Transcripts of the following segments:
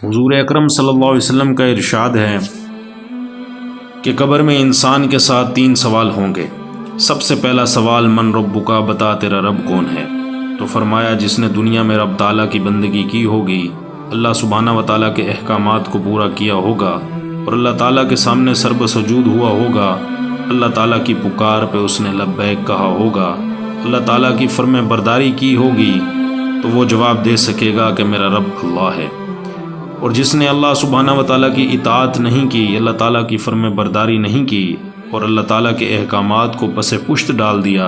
حضور اکرم صلی اللہ علیہ وسلم کا ارشاد ہے کہ قبر میں انسان کے ساتھ 3 سوال ہوں گے۔ سب سے پہلا سوال من ربک، بتا تیرا رب کون ہے؟ تو فرمایا جس نے دنیا میں رب تعالیٰ کی بندگی کی ہوگی، اللہ سبحانہ و تعالیٰ کے احکامات کو پورا کیا ہوگا اور اللہ تعالیٰ کے سامنے سر بسجود ہوا ہوگا، اللہ تعالیٰ کی پکار پہ اس نے لبیک کہا ہوگا، اللہ تعالیٰ کی فرم برداری کی ہوگی، تو وہ جواب دے سکے گا کہ میرا رب اللہ ہے۔ اور جس نے اللہ سبحانہ و تعالیٰ کی اطاعت نہیں کی، اللہ تعالیٰ کی فرم برداری نہیں کی اور اللہ تعالیٰ کے احکامات کو پس پشت ڈال دیا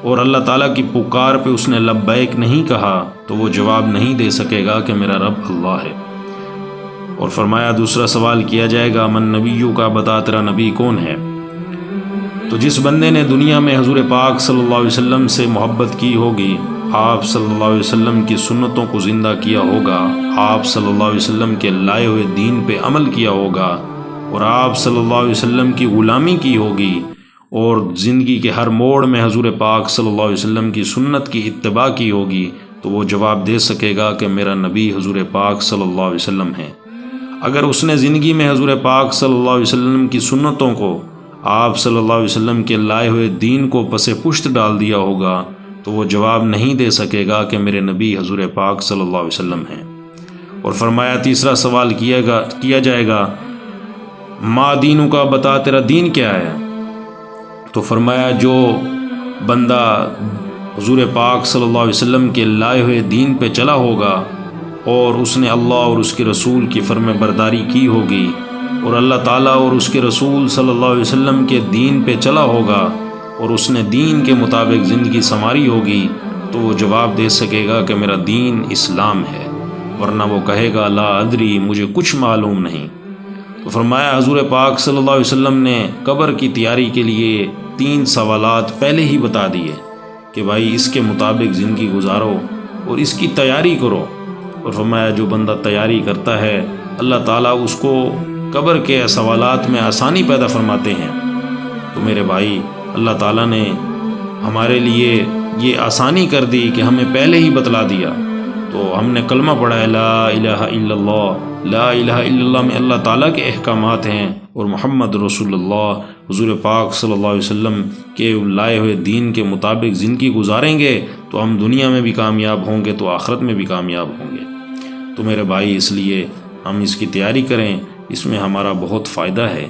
اور اللہ تعالیٰ کی پکار پہ اس نے لبیک نہیں کہا، تو وہ جواب نہیں دے سکے گا کہ میرا رب اللہ ہے۔ اور فرمایا دوسرا سوال کیا جائے گا من نبیوں کا، بتا تیرا نبی کون ہے؟ تو جس بندے نے دنیا میں حضور پاک صلی اللہ علیہ وسلم سے محبت کی ہوگی، آپ صلی اللہ علیہ وسلم کی سنتوں کو زندہ کیا ہوگا، آپ صلی اللہ علیہ وسلم کے لائے ہوئے دین پہ عمل کیا ہوگا اور آپ صلی اللہ علیہ وسلم کی غلامی کی ہوگی اور زندگی کے ہر موڑ میں حضور پاک صلی اللہ علیہ وسلم کی سنت کی اتباع کی ہوگی، تو وہ جواب دے سکے گا کہ میرا نبی حضور پاک صلی اللہ علیہ وسلم ہے۔ اگر اس نے زندگی میں حضور پاک صلی اللہ علیہ وسلم کی سنتوں کو، آپ صلی اللہ علیہ وسلم کے لائے ہوئے دین کو پس پشت ڈال دیا ہوگا، تو وہ جواب نہیں دے سکے گا کہ میرے نبی حضور پاک صلی اللہ علیہ وسلم ہیں۔ اور فرمایا تیسرا سوال کیا جائے گا ما دینوں کا، بتا تیرا دین کیا ہے؟ تو فرمایا جو بندہ حضور پاک صلی اللہ علیہ وسلم کے لائے ہوئے دین پہ چلا ہوگا اور اس نے اللہ اور اس کے رسول کی فرم برداری کی ہوگی اور اللہ تعالیٰ اور اس کے رسول صلی اللہ علیہ وسلم کے دین پہ چلا ہوگا اور اس نے دین کے مطابق زندگی سنواری ہوگی، تو وہ جواب دے سکے گا کہ میرا دین اسلام ہے، ورنہ وہ کہے گا لا ادری، مجھے کچھ معلوم نہیں۔ تو فرمایا حضور پاک صلی اللہ علیہ وسلم نے قبر کی تیاری کے لیے 3 سوالات پہلے ہی بتا دیے کہ بھائی اس کے مطابق زندگی گزارو اور اس کی تیاری کرو۔ اور فرمایا جو بندہ تیاری کرتا ہے اللہ تعالیٰ اس کو قبر کے سوالات میں آسانی پیدا فرماتے ہیں۔ تو میرے بھائی اللہ تعالیٰ نے ہمارے لیے یہ آسانی کر دی کہ ہمیں پہلے ہی بتلا دیا، تو ہم نے کلمہ پڑھا ہے لا الہ الا اللہ، لا الہ الا اللہ میں اللہ تعالیٰ کے احکامات ہیں اور محمد رسول اللہ حضور پاک صلی اللہ علیہ وسلم کے لائے ہوئے دین کے مطابق زندگی گزاریں گے تو ہم دنیا میں بھی کامیاب ہوں گے تو آخرت میں بھی کامیاب ہوں گے۔ تو میرے بھائی اس لیے ہم اس کی تیاری کریں، اس میں ہمارا بہت فائدہ ہے۔